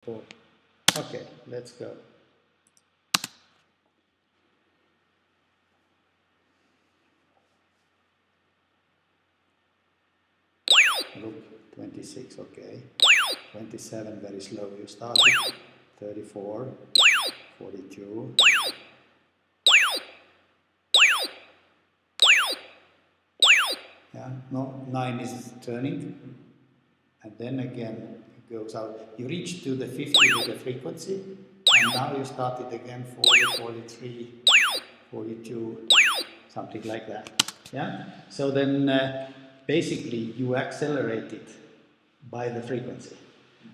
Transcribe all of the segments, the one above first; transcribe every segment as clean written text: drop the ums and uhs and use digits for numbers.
4. Okay, let's go. Look, 26, okay. 27, very slow. You started. 34, 42. Yeah, no, 9 is turning. And then again it goes out. You reach to the 50 with the frequency, and now you start it again 40, 43, 42, something like that. Yeah. So then basically you accelerate it by the frequency.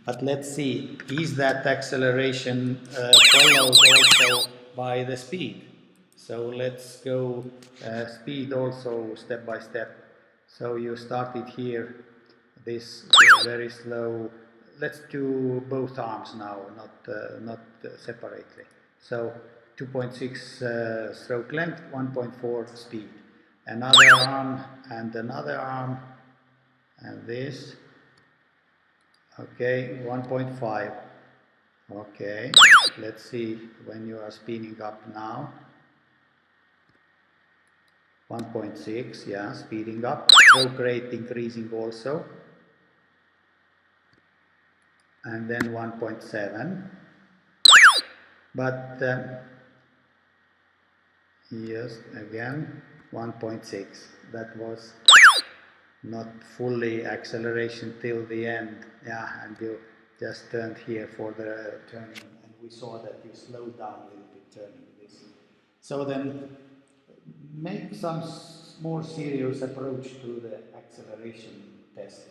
But let's see, is that acceleration followed also by the speed? So let's go speed also step by step. So you started here, this very slow. Let's do both arms now, not separately. So 2.6 stroke length, 1.4 speed. Another arm and another arm, and this. Okay, 1.5. Okay, let's see when you are speeding up now. 1.6, yeah, speeding up. Stroke rate increasing also. And then 1.7. But yes, again 1.6. That was not fully acceleration till the end. Yeah, and you just turned here for the turning, and we saw that you slowed down a little bit turning this. So then make some more serious approach to the acceleration test,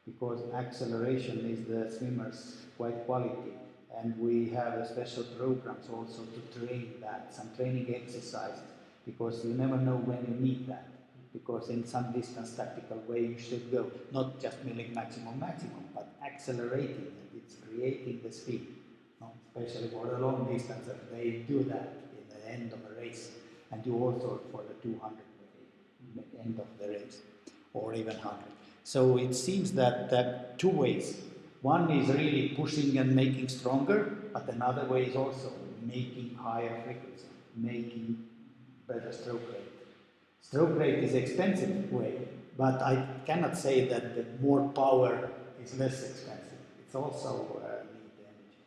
because acceleration is the swimmer's quite quality, and we have special programs also to train that, some training exercises, because you never know when you need that, because in some distance tactical way you should go, not just milling maximum, but accelerating it, it's creating the speed, no? Especially for the long distance, they do that in the end of a race, and you also for the 200 end of the race, or even 100. So it seems that two ways. One is really pushing and making stronger, but another way is also making higher frequency, making better stroke rate. Stroke rate is expensive way, but I cannot say that the more power is less expensive. It's also need energy.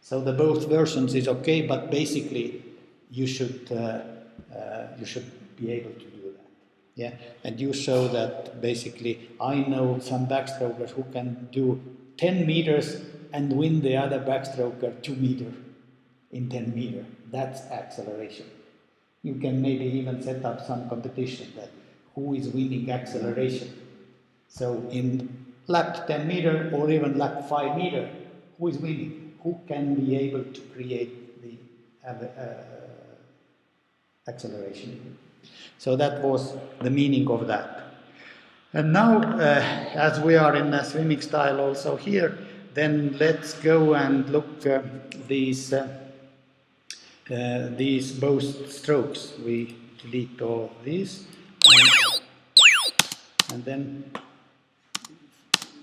So the both versions is okay, but basically you should be able to do that. Yeah, and you show that basically. I know some backstrokers who can do 10 meters and win the other backstroker 2 meters in 10 meters. That's acceleration. You can maybe even set up some competition that who is winning acceleration. So in lap 10 meter or even lap 5 meter, who is winning? Who can be able to create the acceleration? So that was the meaning of that. And now, as we are in a swimming style also here, then let's go and look these both strokes. We delete all these, and then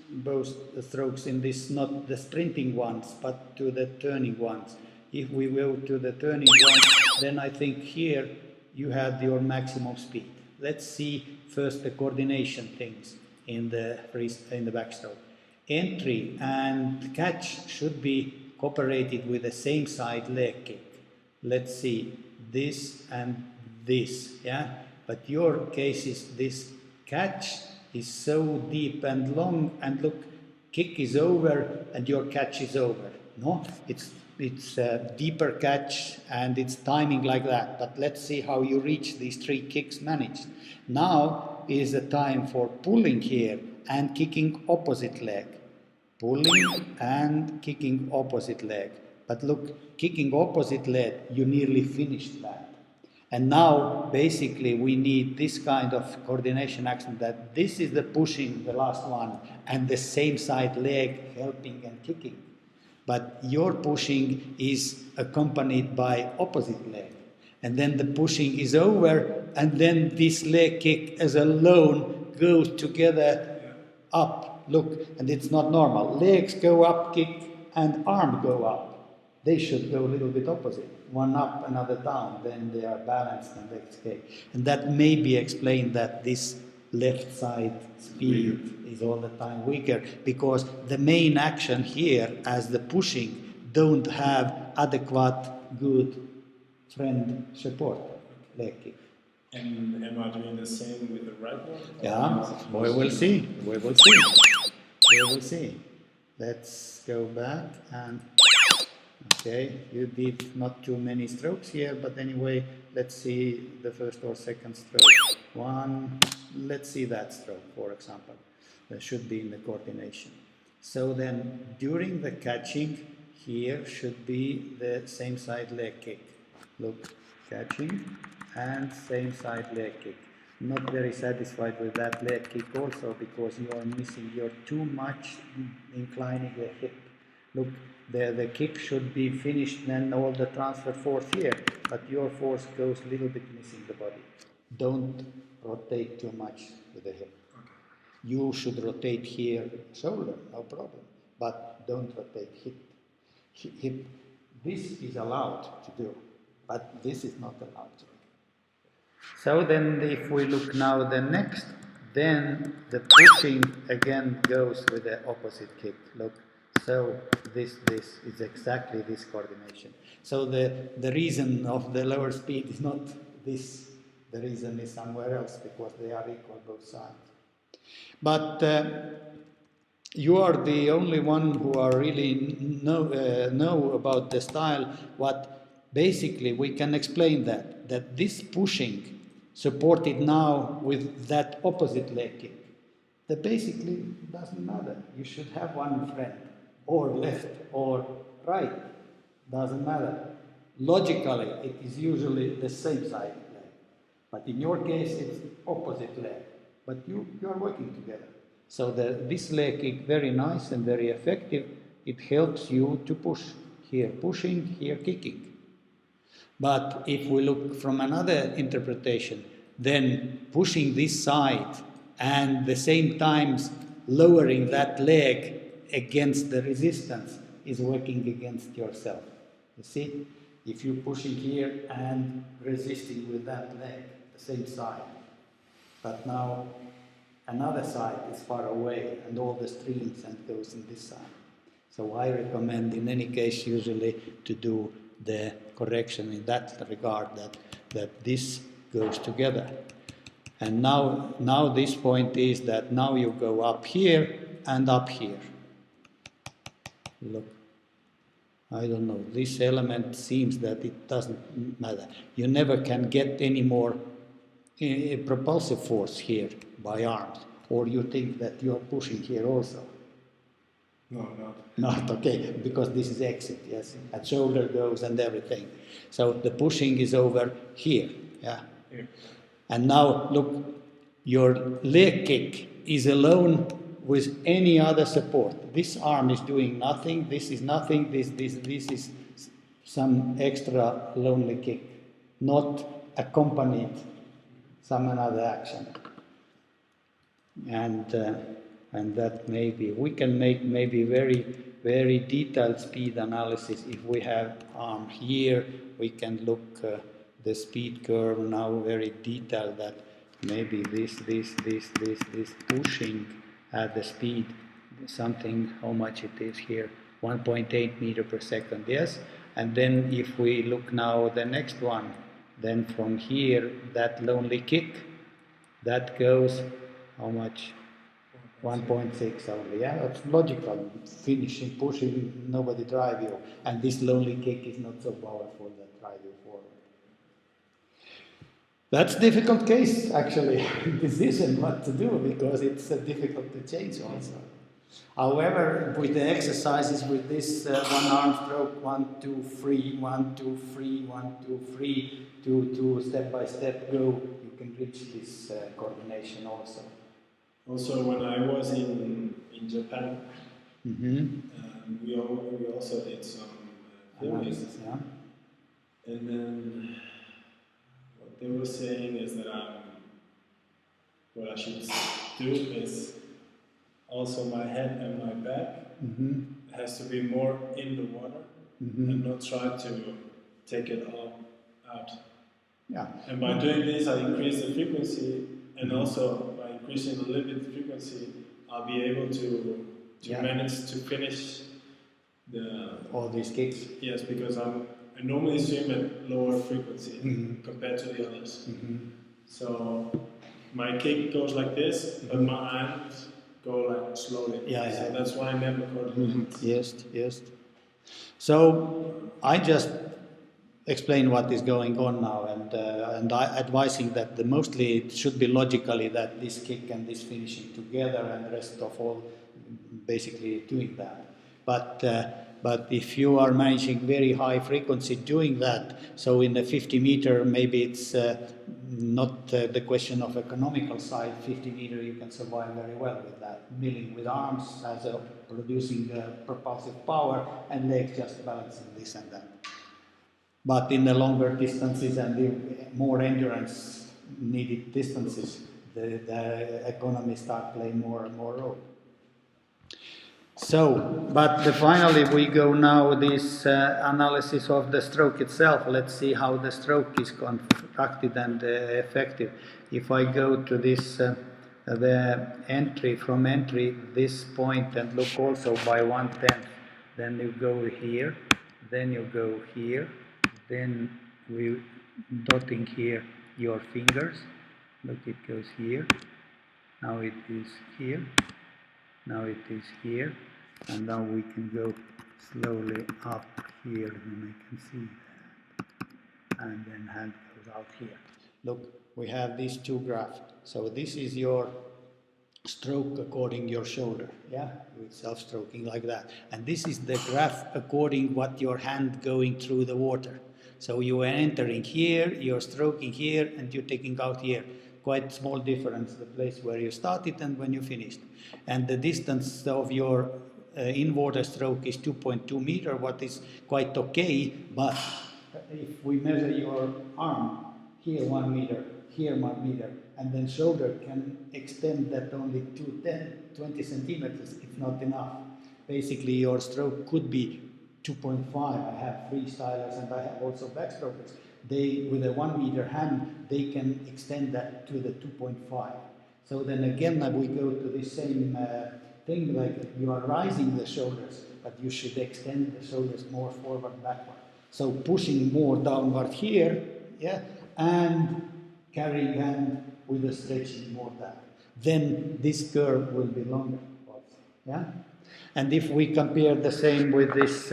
both the strokes in this, not the sprinting ones, but to the turning ones. If we go to the turning ones, then I think here you have your maximum speed. Let's see first the coordination things in the backstroke. Entry and catch should be cooperated with the same side leg kick. Let's see, this and this, yeah? But your case is this catch is so deep and long, and look, kick is over and your catch is over. No, it's a deeper catch and it's timing like that. But let's see how you reach these 3 kicks managed. Now is the time for pulling here and kicking opposite leg. Pulling and kicking opposite leg. But look, kicking opposite leg, you nearly finished that. And now, basically, we need this kind of coordination action, that this is the pushing, the last one, and the same side leg helping and kicking. But your pushing is accompanied by opposite leg. And then the pushing is over, and then this leg kick as alone goes together up. Look, and it's not normal. Legs go up, kick, and arm go up, they should go a little bit opposite. One up, another down, then they are balanced and okay. And that maybe explain that this left side speed is all the time weaker, because the main action here as the pushing don't have adequate good friend support leg kick. And am I doing the same with the right one? Yeah, we will see. We will see. We will see. Let's go back and okay, you did not too many strokes here, but anyway, let's see the first or second stroke. One, let's see that stroke, for example. That should be in the coordination. So then, during the catching, here should be the same side leg kick. Look, catching and same side leg kick. Not very satisfied with that leg kick also, because you are missing, you're too much inclining the hip. Look, the kick should be finished, then all the transfer force here, but your force goes a little bit missing the body. Don't rotate too much with the hip. Okay. You should rotate here shoulder, no problem, but don't rotate hip. Hip. This is allowed to do, but this is not allowed to do. So then if we look now the next, then the pushing again goes with the opposite kick. Look. So this is exactly this coordination. So the reason of the lower speed is not this. The reason is somewhere else, because they are equal both sides. But you are the only one who are really know about the style. What basically we can explain that this pushing supported now with that opposite leg kick, that basically doesn't matter. You should have one friend, or left or right, doesn't matter. Logically, it is usually the same side leg, but in your case it's opposite leg, but you are working together. So this leg kick, very nice and very effective. It helps you to push, here pushing, here kicking. But if we look from another interpretation, then pushing this side and the same time lowering that leg against the resistance is working against yourself. You see, if you're pushing here and resisting with that leg, the same side, but now another side is far away and all the streams and goes in this side. So I recommend in any case usually to do the correction in that regard, that this goes together. And now this point is that now you go up here and up here. Look, I don't know, this element seems that it doesn't matter. You never can get any more propulsive force here by arms, or you think that you are pushing here also? No, not. Not, okay, because this is exit, yes, and shoulder goes and everything. So the pushing is over here, yeah. Here. And now, look, your leg kick is alone with any other support. This arm is doing nothing, this is nothing, this is some extra lonely kick, not accompanied some another action. And that maybe, we can make maybe very, very detailed speed analysis. If we have arm here, we can look the speed curve now very detailed, that maybe this pushing at the speed, something, how much it is here, 1.8 meter per second, yes? And then if we look now the next one, then from here, that lonely kick, that goes, how much? 1.6 only, yeah, that's logical. Finishing, pushing, nobody drive you. And this lonely kick is not so powerful that drive you forward. That's a difficult case, actually, decision what to do, because it's difficult to change also. However, with the exercises with this one arm stroke, 1, 2, 3, 1, 2, 3, 1, 2, 3, 2, 2, step by step go, you can reach this coordination also. Also, when I was in Japan, we also did some filming. Yeah. And then what they were saying is that what I should do is also my head and my back, and has to be more in the water and not try to take it all out. Yeah. And by doing this, I increase the frequency, and also by increasing a little bit the frequency, I'll be able to manage to finish all these kicks. Yes, because I normally swim at lower frequency compared to the others. So my kick goes like this, but my hands go like slowly. So that's why I never coordinate. Yes. So I just explain what is going on now, and I advising that mostly it should be logically that this kick and this finishing together, and the rest of all basically doing that. But if you are managing very high frequency doing that, so in the 50 meter maybe it's not the question of economical side. 50 meter you can survive very well with that, milling with arms as a producing propulsive power, and legs just balancing this and that. But in the longer distances and the more endurance needed distances, the economy start playing more and more role. So, but finally we go now this analysis of the stroke itself. Let's see how the stroke is constructed and effective. If I go to this, the entry, from entry, this point, and look also by 1/10, then you go here, then you go here, then we dotting here your fingers. Look, it goes here, now it is here, now it is here, and now we can go slowly up here, and I can see that, and then hand goes out here. Look, we have these two graphs. So this is your stroke according your shoulder, with self-stroking like that. And this is the graph according what your hand going through the water. So you are entering here, you're stroking here, and you're taking out here. Quite small difference, the place where you started and when you finished. And the distance of your in-water stroke is 2.2 meter, what is quite okay, but if we measure your arm, here 1 meter, here 1 meter, and then shoulder can extend that only to 20 centimeters, it's not enough. Basically your stroke could be 2.5. I have freestylers and I have also backstrokers. They, with a 1 meter hand, they can extend that to the 2.5. So then again, we go to the same thing, like you are rising the shoulders, but you should extend the shoulders more forward, backward. So pushing more downward here, and carrying hand with the stretching more down. Then this curve will be longer also, And if we compare the same with this,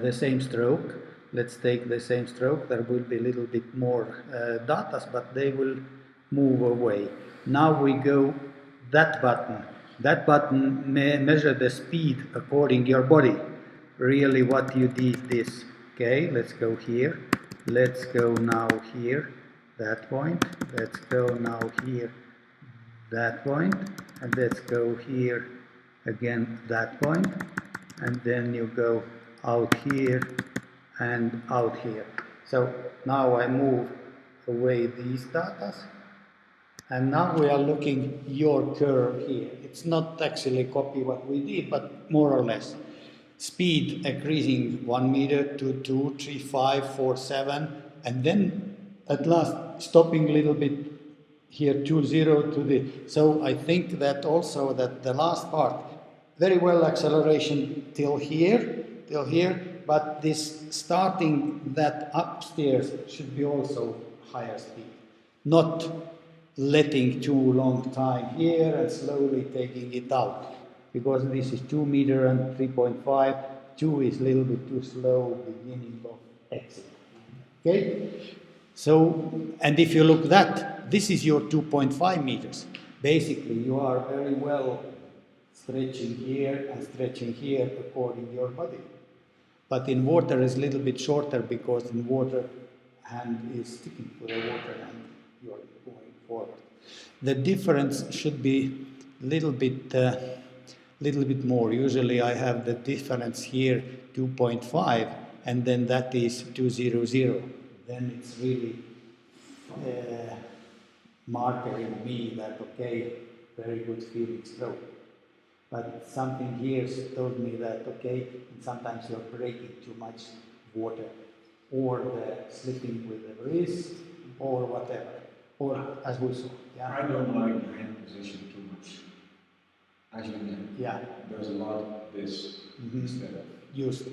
the same stroke. Let's take the same stroke. There will be a little bit more data, but they will move away. Now we go that button. That button measure the speed according your body. Really, what you did this. Okay, let's go here. Let's go now here. That point. Let's go now here. That point, and let's go here again. That point, and then you go out here and out here. So now I move away these data, and now we are looking your curve here. It's not actually copy what we did, but more or less. Speed increasing 1 meter to 2, 3, 5, 4, 7, and then at last stopping a little bit here 2, 0 to the. So I think that also that the last part, very well acceleration till here, but this starting that upstairs should be also higher speed, not letting too long time here and slowly taking it out, because this is 2 meter and 3.5, 2 is a little bit too slow beginning of exit. Okay, so, and if you look that, this is your 2.5 meters. Basically, you are very well stretching here and stretching here according to your body. But in water is a little bit shorter, because in water hand is sticking to the water and you are going forward. The difference should be little bit more. Usually I have the difference here 2.5, and then that is 200. Then it's really marker in me that okay, very good feeling stroke. But something here told me that okay, sometimes you're breaking too much water, or the slipping with the wrist, or whatever, or as we saw. Yeah. I don't like the hand position too much. Aschwin does a lot of this instead of Use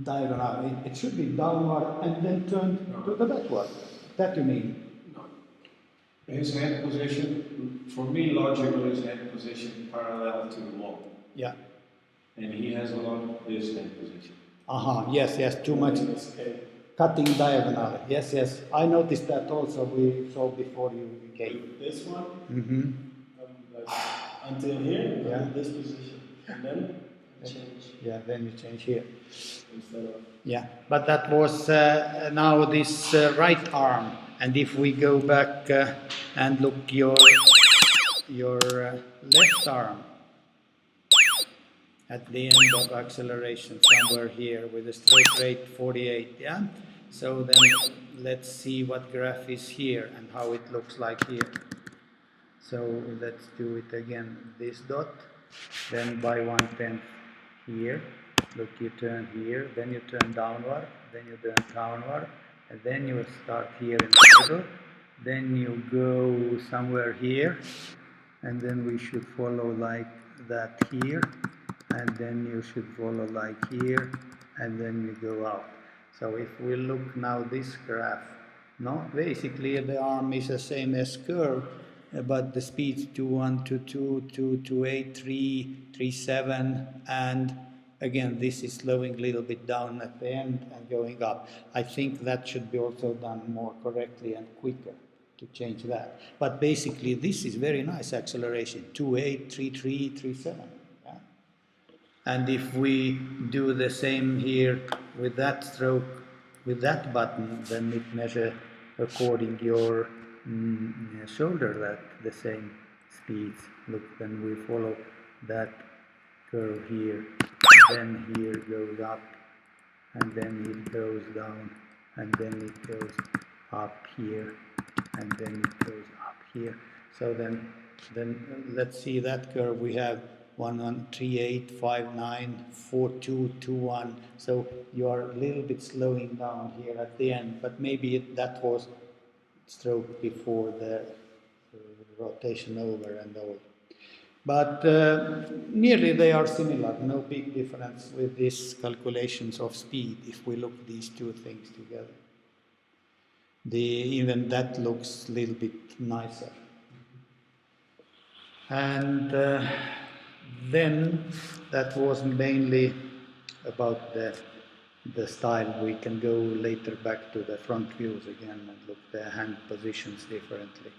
diagonal. It should be downward and then turned to the backward. That you mean? no. His hand position, for me, logical is hand position parallel to the wall, Yeah. and he has a lot of this hand position. Yes, too much cutting diagonal. Yes. I noticed that also. We saw before you came. This one, like until here, Yeah. this position, and then change Yeah, then you change here. instead of. Yeah, but that was now this right arm, and if we go back and look your left arm at the end of acceleration somewhere here with a stroke rate 48, yeah? So then let's see what graph is here and how it looks like here. So let's do it again, this dot, then by 1/10 here. Look, you turn here, then you turn downward, then you turn downward, and then you start here in the middle, then you go somewhere here, and then we should follow like that here, and then you should follow like here, and then you go out. So if we look now this graph, no, basically the arm is the same as curve, but the speeds 2-1, 2-2, 2-8, 3, 3-7, and again this is slowing a little bit down at the end and going up. I think that should be also done more correctly and quicker to change that. But basically this is very nice acceleration, 2-8, 3-3, 3-7. Yeah? And if we do the same here with that stroke, with that button, then it measures according your shoulder that the same speeds. Look, then we follow that curve here, then here goes up, and then it goes down, and then it goes up here, and then it goes up here. So then let's see that curve. We have 1-1, 3-8, 5-9, 4-2, 2-1. So you are a little bit slowing down here at the end, but maybe that was stroke before the rotation over and all. But nearly they are similar, no big difference with these calculations of speed if we look these two things together. Even that looks a little bit nicer. And then that was mainly about the style. We can go later back to the front views again and look the hand positions differently.